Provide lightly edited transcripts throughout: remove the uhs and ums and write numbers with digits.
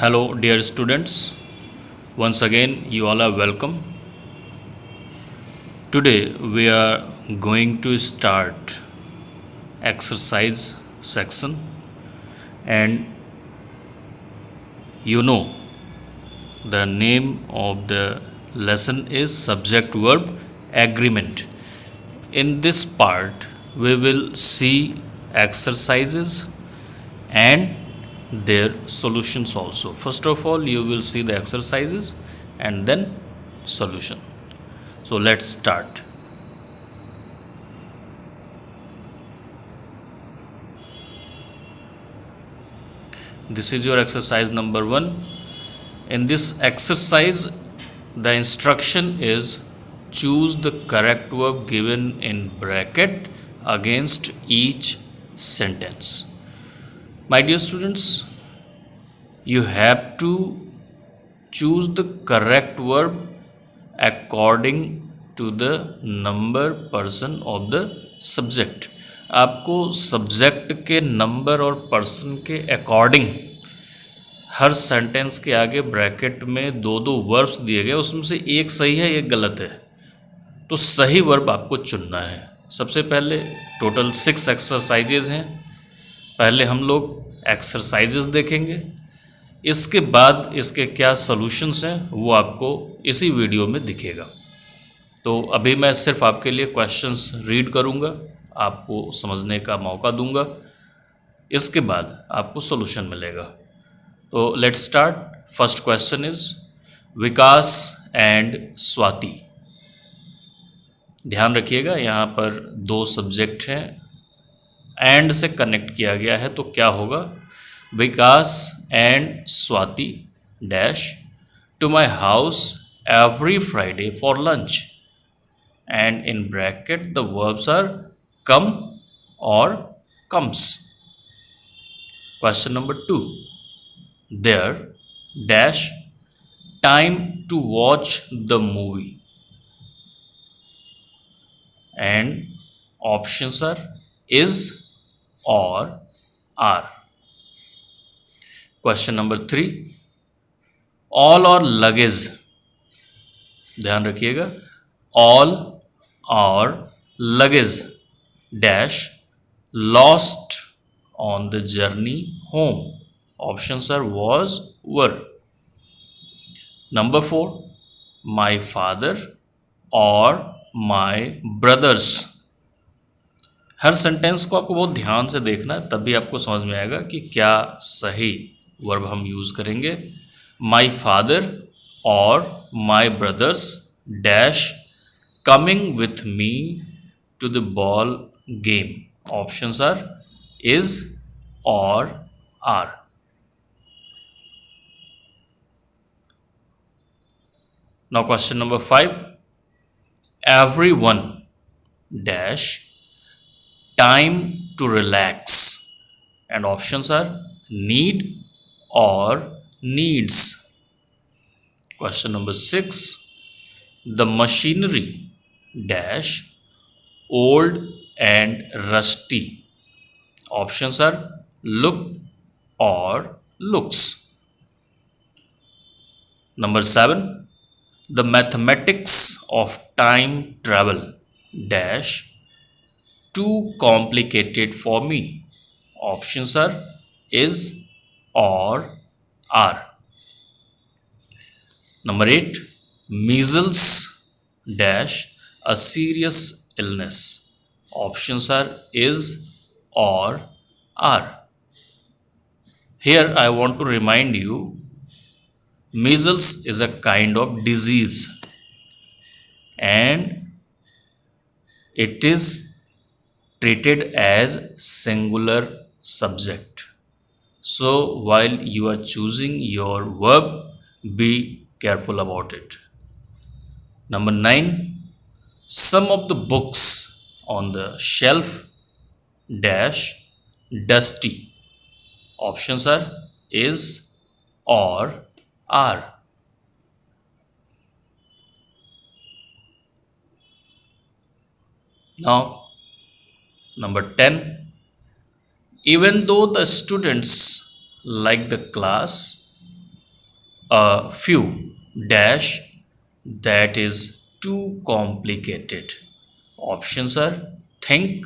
Hello, dear students. Once again, you all are welcome. Today, we are going to start exercise section, and you know the name of the lesson is subject verb agreement. In this part, we will see exercises and their solutions also. First of all, you will see the exercises and then solution. So let's start. This is your exercise number 1. In this exercise, the instruction is choose the correct verb given in bracket against each sentence. My dear students, you have to choose the correct verb according to the number person of the subject. आपको subject के number और person के according हर sentence के आगे bracket में दो दो verbs दिए गए, उसमें से एक सही है एक गलत है, तो सही वर्ब आपको चुनना है। सबसे पहले टोटल 6 एक्सरसाइजेज हैं। पहले हम लोग एक्सरसाइजेज देखेंगे, इसके बाद इसके क्या सॉल्यूशंस हैं वो आपको इसी वीडियो में दिखेगा। तो अभी मैं सिर्फ आपके लिए क्वेश्चंस रीड करूंगा, आपको समझने का मौका दूंगा, इसके बाद आपको सॉल्यूशन मिलेगा। तो let's start. First question is Vikas and Swati. ध्यान रखिएगा, यहाँ पर 2 सब्जेक्ट हैं, एंड से कनेक्ट किया गया है, तो क्या होगा? Vikas and Swati dash to my house every Friday for lunch, and in bracket the verbs are come or comes. Question number 2, their dash time to watch the movie, and options are is or are. Question number 3, all or luggage। ध्यान रखिएगा, all or luggage dash lost on the journey home. Options are was, were. Number 4, my father or my brothers। Her sentence को आपको बहुत ध्यान से देखना है, तभी आपको समझ में आएगा कि क्या सही वर्ब हम यूज करेंगे। my father or my brothers dash coming with me to the ball game. Options are is or are. Now question number 5, everyone dash time to relax, and options are need or needs. Question number 6, the machinery dash old and rusty. Options are look or looks. Number 7, the mathematics of time travel dash too complicated for me. Options are is or are. Number 8, measles dash a serious illness. Options are is or are. Here I want to remind you, measles is a kind of disease and it is treated as singular subject. So while you are choosing your verb, be careful about it. Number 9, some of the books on the shelf dash dusty. Options are is or are. Now number 10, even though the students like the class, a few dash that is too complicated. Options are think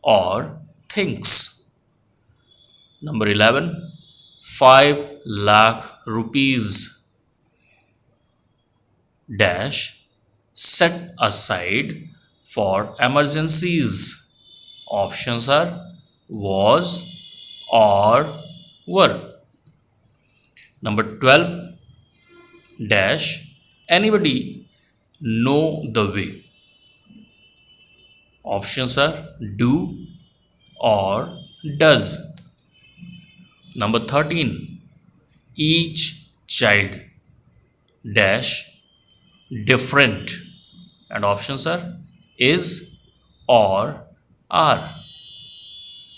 or thinks. Number 11, 5 lakh rupees dash set aside for emergencies. Options are was or were. Number 12, dash anybody know the way. Options are do or does. Number 13, each child dash different, and options are is or are.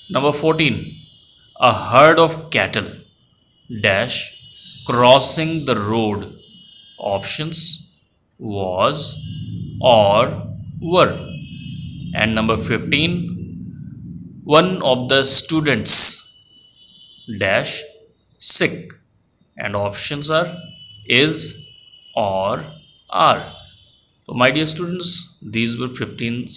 Number 14, a herd of cattle dash crossing the road. Options was or were. And number 15, one of the students dash sick, and options are is or are. So my dear students, these were 15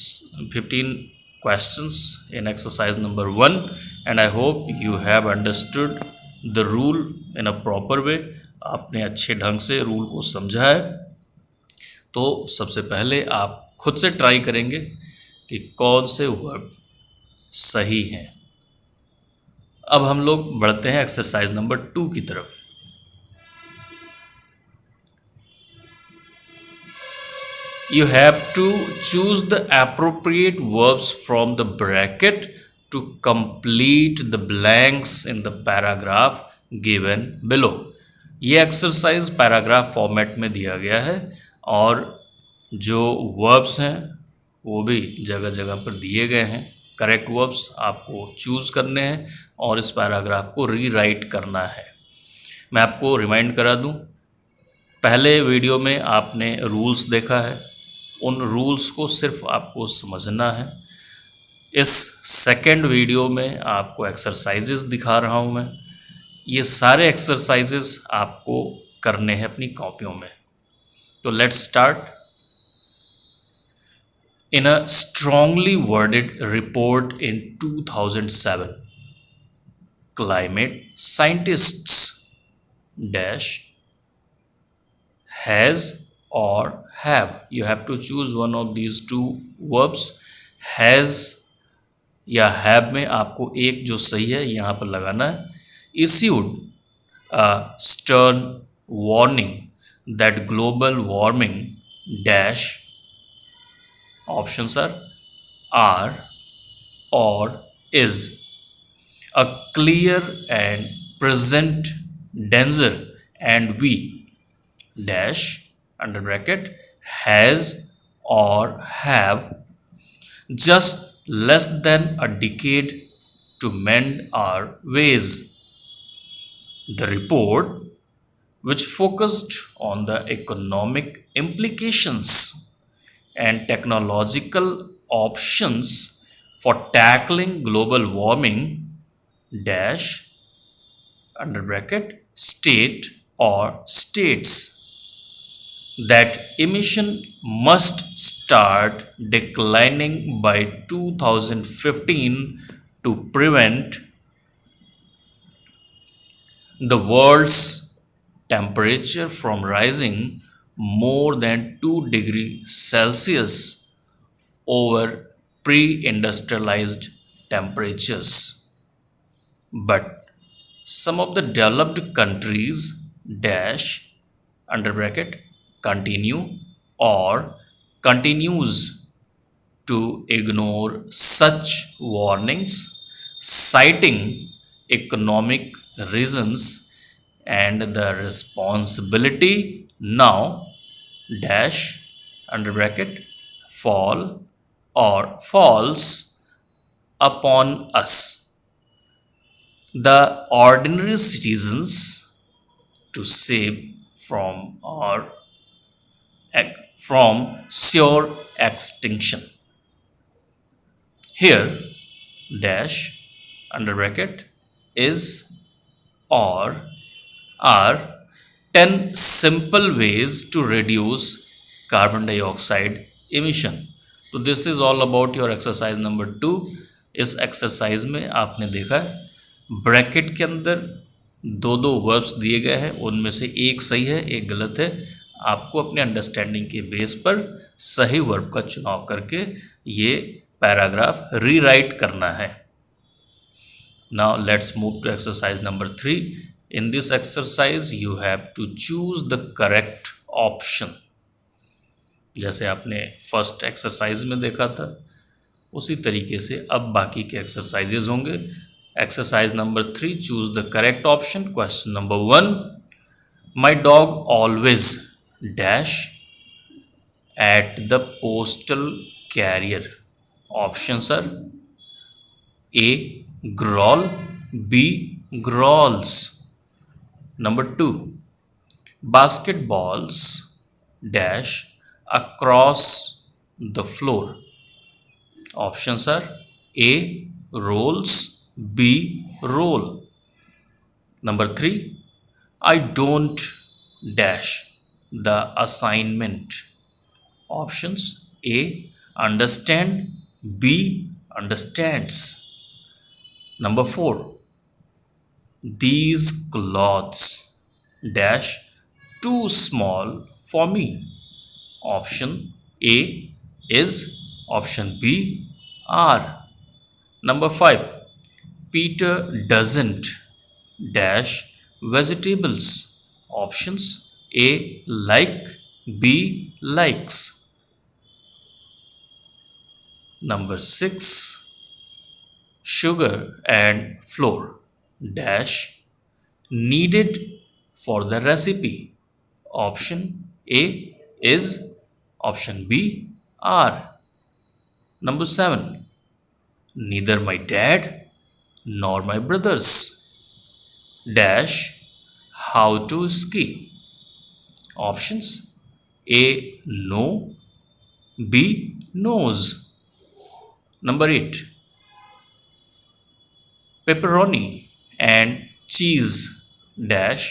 questions in exercise number 1, and I hope you have understood the rule in a proper way. आपने अच्छे ढंग से rule को समझा है। तो सबसे पहले आप खुद से ट्राई करेंगे कि कौन से वर्ब सही हैं। अब हम लोग बढ़ते हैं एक्सरसाइज नंबर 2 की तरफ। You have to choose the appropriate verbs from the bracket to complete the blanks in the paragraph given below. ये एक्सरसाइज पैराग्राफ फॉर्मेट में दिया गया है और जो वर्ब्स हैं वो भी जगह जगह पर दिए गए हैं। करेक्ट वर्ब्स आपको चूज़ करने हैं और इस पैराग्राफ को रीराइट करना है। मैं आपको रिमाइंड करा दूं, पहले वीडियो में आपने रूल्स देखा है, उन रूल्स को सिर्फ आपको समझना है। इस सेकंड वीडियो में आपको एक्सरसाइजेस दिखा रहा हूं मैं। ये सारे एक्सरसाइजेस आपको करने हैं अपनी कॉपियों में। तो let's start. In a strongly worded report in 2007, climate scientists dash has or have. You have to choose one of these two verbs. Has या have में आपको एक जो सही है यहाँ पर लगाना है। Issued a stern warning that global warming dash, options are or is a clear and present danger, and we dash under bracket has or have just less than a decade to mend our ways. The report, which focused on the economic implications and technological options for tackling global warming dash under bracket state or states that emission must start declining by 2015 to prevent the world's temperature from rising more than 2 degrees Celsius over pre-industrialized temperatures. But some of the developed countries dash under bracket continue or continues to ignore such warnings, citing economic reasons, and the responsibility now dash under bracket fall or falls upon us, the ordinary citizens, to save from sure extinction. Here dash under bracket is or are 10 simple ways to reduce carbon dioxide emission. तो this is all about your exercise number 2. इस exercise में आपने देखा है bracket के अंदर दो दो वर्ब्स दिए गए हैं, उनमें से एक सही है एक गलत है. आपको अपने अंडरस्टैंडिंग के बेस पर सही वर्ब का चुनाव करके ये पैराग्राफ रीराइट करना है. Now let's move to exercise number 3. In this exercise you have to choose the correct option. जैसे आपने फर्स्ट एक्सरसाइज में देखा था उसी तरीके से अब बाकी के एक्सरसाइजेज होंगे. Exercise number 3, choose the correct option. Question number 1, my dog always dash at the postal carrier. Options are A. Growl, B. Growls. Number 2, basketballs dash across the floor. Options are A. Rolls, B. Roll. Number 3, I don't dash the assignment. Options A. Understand, B. Understands. Number 4, these clothes dash too small for me. Option A is, option B are. Number 5, Peter doesn't dash vegetables. Options A like, B likes. Number 6, sugar and flour dash needed for the recipe. Option A is, option B are. Number 7, neither my dad nor my brothers dash how to ski. Options A no, B knows. Number 8, pepperoni and cheese dash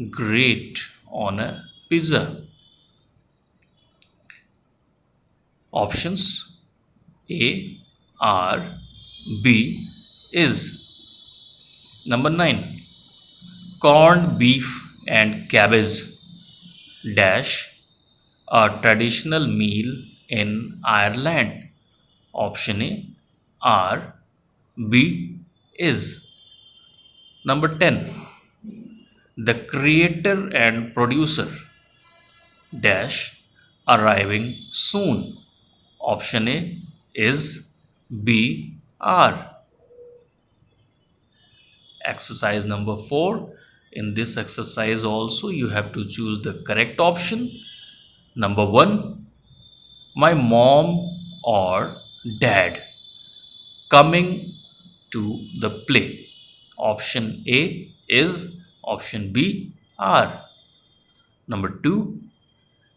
grate on a pizza. Options A are, B is. Number 9, corned beef and cabbage dash a traditional meal in Ireland. Option A are, B is. Number 10, the creator and producer dash arriving soon. Option A is, B are. Exercise number 4. In this exercise also you have to choose the correct option. Number 1, my mom or dad coming to the play. Option A is, option B are. Number 2,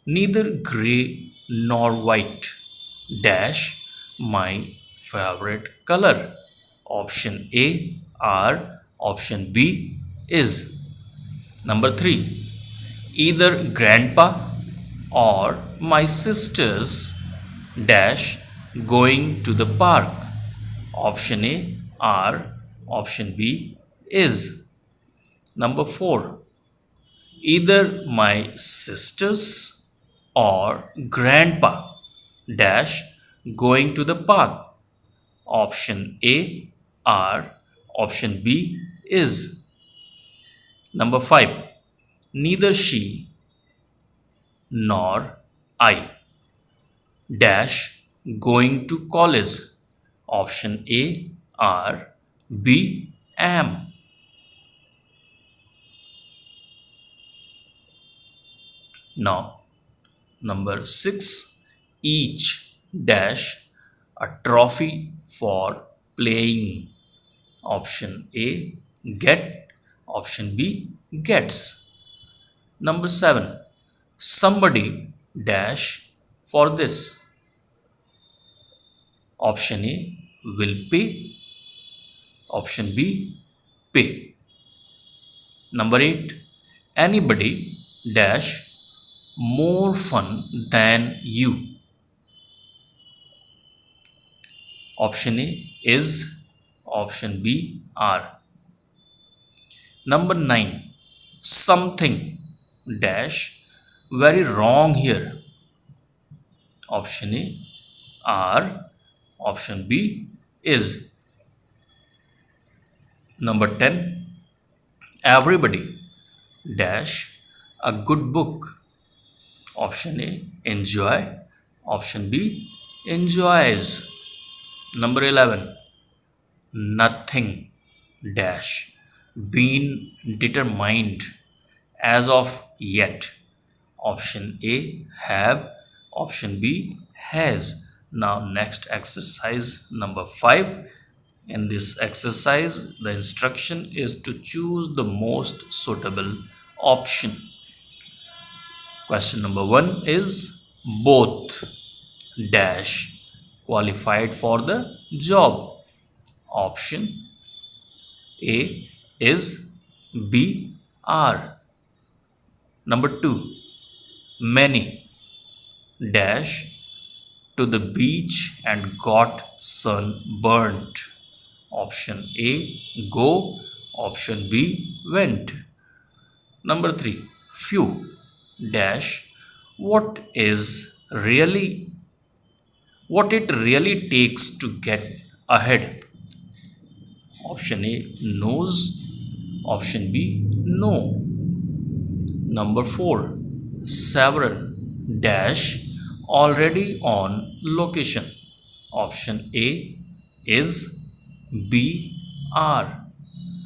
neither gray nor white dash my favorite color. Option A are, option B is. Number 3, either grandpa or my sisters dash going to the park. Option A are, option B is. Number 4, either my sisters or grandpa dash going to the park. Option A are, option B is. Number 5, neither she nor I dash going to college. Option A are, B am. Now number 6, each dash a trophy for playing. Option A get, option B gets. Number 7, somebody dash for this. Option A will pay, option B pay. Number 8, anybody dash more fun than you. Option A is, option B are. Number 9, something dash very wrong here. Option A are, option B is. Number 10, everybody dash a good book. Option A enjoy, option B enjoys. Number 11, nothing dash been determined as of yet. Option A have, option B has. Now next exercise number 5. In this exercise the instruction is to choose the most suitable option. Question number 1 is, both dash qualified for the job. Option A is, B are. Number 2, many dash to the beach and got sunburnt. Option A go, option B went. Number 3, few dash what it really takes to get ahead. Option A knows, option B no. Number 4, several dash already on location. Option A is, B are.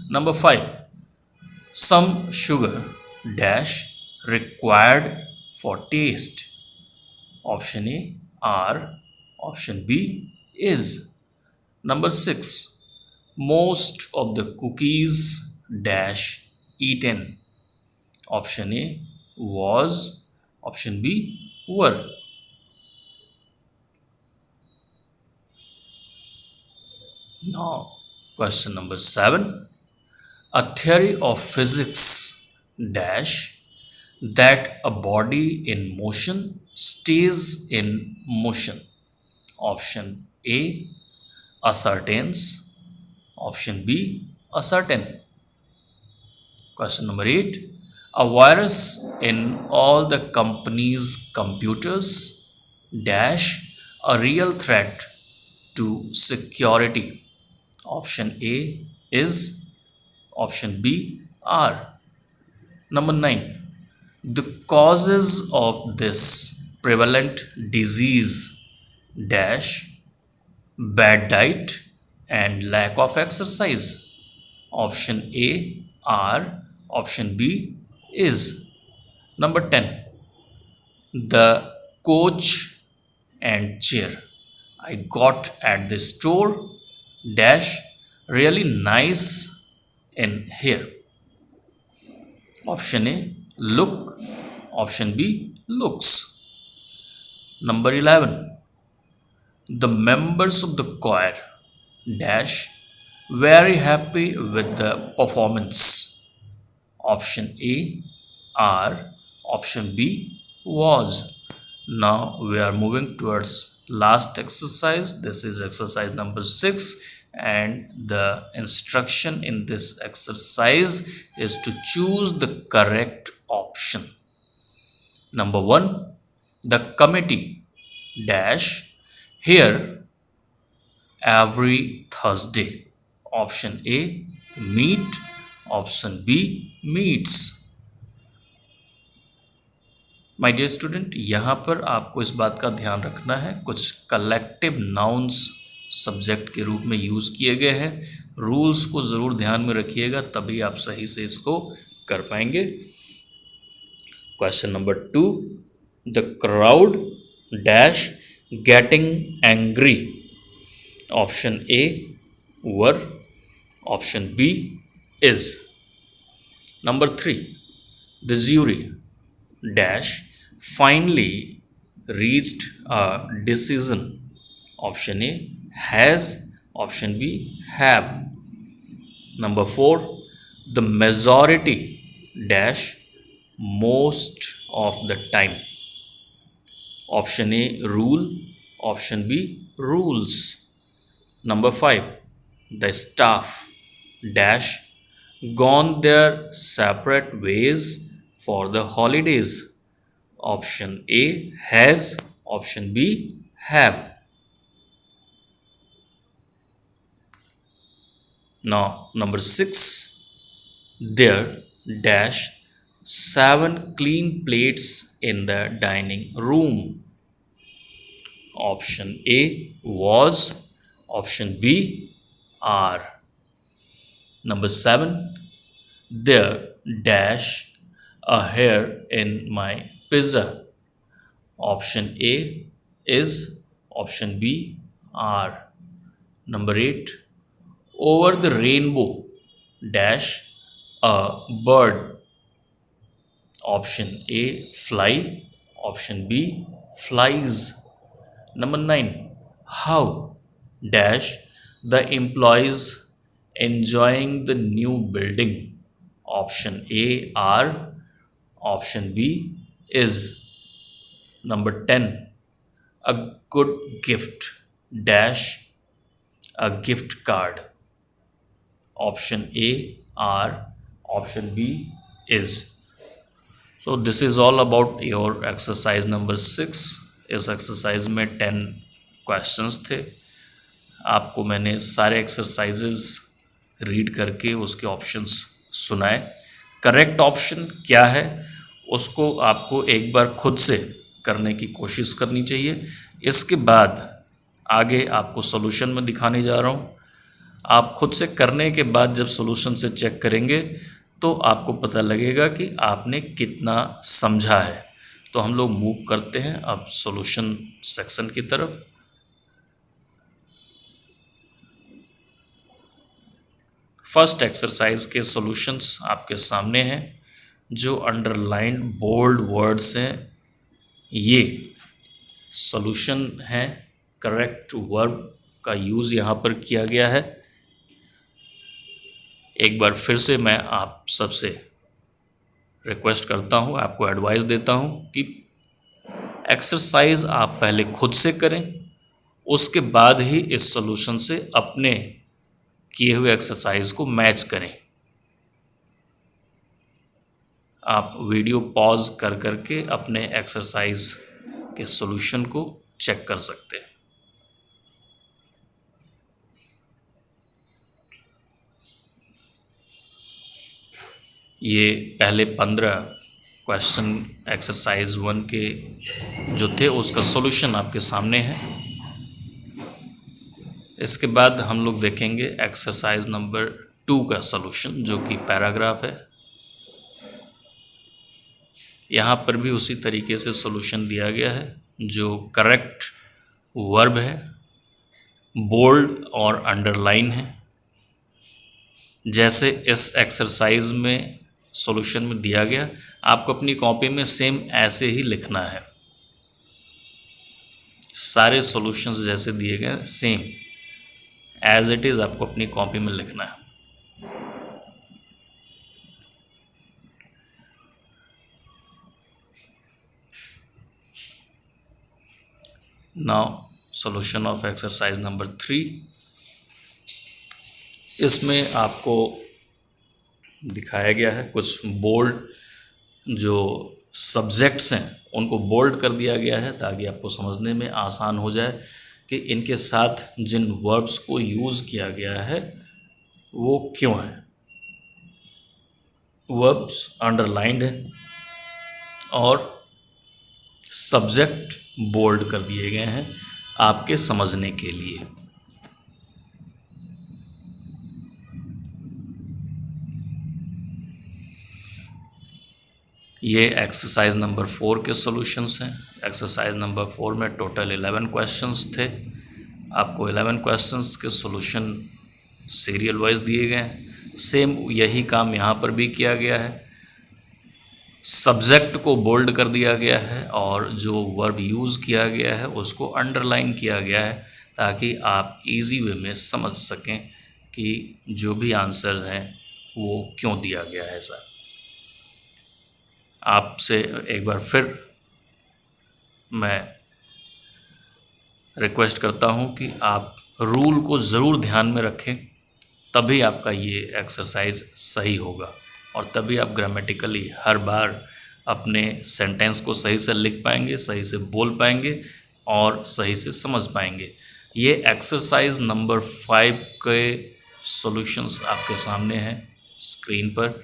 Number 5, some sugar dash required for taste. Option A are, option B is. Number 6, most of the cookies dash eaten. Option A was, option B were. Now question number 7, a theory of physics dash that a body in motion stays in motion. Option A ascertains, option B ascertain. Question number 8, a virus in all the company's computers dash a real threat to security. Option A is, option B are. Number 9, the causes of this prevalent disease dash bad diet and lack of exercise. Option A are, option B is. Number 10, the coach and chair I got at the store dash really nice in here. Option A look, option B looks. Number 11, the members of the choir dash very happy with the performance. Option A are, option B was. Now we are moving towards last exercise. This is exercise number 6, and the instruction in this exercise is to choose the correct option. Number 1, the committee dash here every Thursday. Option A meet, option B meets. My dear student, यहाँ पर आपको इस बात का ध्यान रखना है, कुछ कलेक्टिव नाउन्स सब्जेक्ट के रूप में यूज़ किए गए हैं. रूल्स को ज़रूर ध्यान में रखिएगा, तभी आप सही से इसको कर पाएंगे. Question number 2, the crowd dash getting angry. Option A were, option B is. Number 3, the jury dash finally reached a decision. Option A has, option B have. Number 4, the majority dash most of the time. Option A, rule. Option B, rules. Number 5, the staff dash gone their separate ways for the holidays. Option A, has. Option B, have. Now number 6, there dash 7 clean plates in the dining room. Option A, was. Option B, are. Number 7, there dash a hair in my pizza. Option A, is. Option B, are. Number 8, over the rainbow dash a bird. Option A, fly. Option B, flies. Number 9, how dash the employees enjoying the new building. Option A, are. Option B, is. Number 10, a good gift dash a gift card. Option A, are. Option B, is. So this is all about your exercise number 6. इस exercise में 10 questions थे. आपको मैंने सारे exercises read करके उसके options सुनाए. Correct option क्या है उसको आपको एक बार खुद से करने की कोशिश करनी चाहिए. इसके बाद आगे आपको सॉल्यूशन में दिखाने जा रहा हूँ. आप खुद से करने के बाद जब सॉल्यूशन से चेक करेंगे तो आपको पता लगेगा कि आपने कितना समझा है. तो हम लोग मूव करते हैं अब सॉल्यूशन सेक्शन की तरफ. फर्स्ट एक्सरसाइज के सॉल्यूशंस आपके सामने हैं. जो अंडरलाइंड बोल्ड वर्ड्स हैं ये सॉल्यूशन है. करेक्ट वर्ब का यूज़ यहाँ पर किया गया है. एक बार फिर से मैं आप सबसे रिक्वेस्ट करता हूँ, आपको एडवाइस देता हूँ कि एक्सरसाइज आप पहले खुद से करें, उसके बाद ही इस सॉल्यूशन से अपने किए हुए एक्सरसाइज को मैच करें. आप वीडियो पॉज कर करके अपने एक्सरसाइज के सॉल्यूशन को चेक कर सकते हैं. ये पहले 15 क्वेश्चन एक्सरसाइज 1 के जो थे उसका सॉल्यूशन आपके सामने है. इसके बाद हम लोग देखेंगे एक्सरसाइज नंबर 2 का सॉल्यूशन जो कि पैराग्राफ है. यहाँ पर भी उसी तरीके से सॉल्यूशन दिया गया है. जो करेक्ट वर्ब है बोल्ड और अंडरलाइन है. जैसे इस एक्सरसाइज में सॉल्यूशन में दिया गया आपको अपनी कॉपी में सेम ऐसे ही लिखना है. सारे सॉल्यूशंस जैसे दिए गए सेम एज इट इज़ आपको अपनी कॉपी में लिखना है. Now solution of exercise number 3. इसमें आपको दिखाया गया है कुछ बोल्ड जो सब्जेक्ट्स हैं उनको बोल्ड कर दिया गया है ताकि आपको समझने में आसान हो जाए कि इनके साथ जिन वर्ब्स को यूज़ किया गया है वो क्यों है. वर्ब्स अंडरलाइंड है और सब्जेक्ट बोल्ड कर दिए गए हैं आपके समझने के लिए. ये एक्सरसाइज नंबर 4 के सॉल्यूशंस हैं. एक्सरसाइज नंबर 4 में टोटल 11 क्वेश्चंस थे. आपको 11 क्वेश्चंस के सॉल्यूशन सीरियल वाइज दिए गए हैं. सेम यही काम यहाँ पर भी किया गया है. सब्जेक्ट को बोल्ड कर दिया गया है और जो वर्ब यूज़ किया गया है उसको अंडरलाइन किया गया है ताकि आप इजी वे में समझ सकें कि जो भी आंसर हैं वो क्यों दिया गया है. सर आपसे एक बार फिर मैं रिक्वेस्ट करता हूँ कि आप रूल को ज़रूर ध्यान में रखें, तभी आपका ये एक्सरसाइज सही होगा और तभी आप ग्रामेटिकली हर बार अपने सेंटेंस को सही से लिख पाएंगे, सही से बोल पाएंगे और सही से समझ पाएंगे। ये एक्सरसाइज नंबर 5 के सॉल्यूशंस आपके सामने हैं स्क्रीन पर।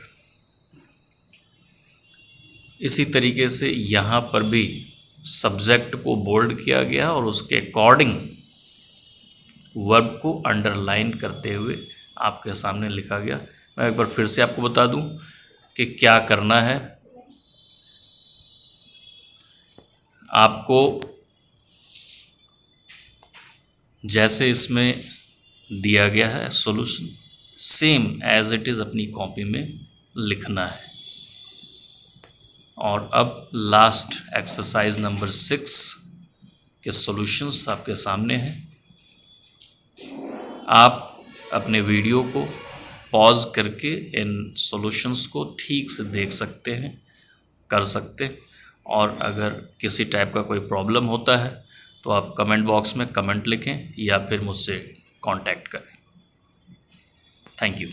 इसी तरीके से यहाँ पर भी सब्जेक्ट को बोल्ड किया गया और उसके अकॉर्डिंग वर्ब को अंडरलाइन करते हुए आपके सामने लिखा गया। मैं एक बार फिर से आपको बता दूं कि क्या करना है। आपको जैसे इसमें दिया गया है solution, same as it is अपनी कॉपी में लिखना है। और अब लास्ट एक्सरसाइज नंबर 6 के सॉल्यूशंस आपके सामने हैं। आप अपने वीडियो को पॉज करके इन सॉल्यूशंस को ठीक से देख सकते हैं, कर सकते हैं। और अगर किसी टाइप का कोई प्रॉब्लम होता है तो आप कमेंट बॉक्स में कमेंट लिखें या फिर मुझसे कांटेक्ट करें। Thank you.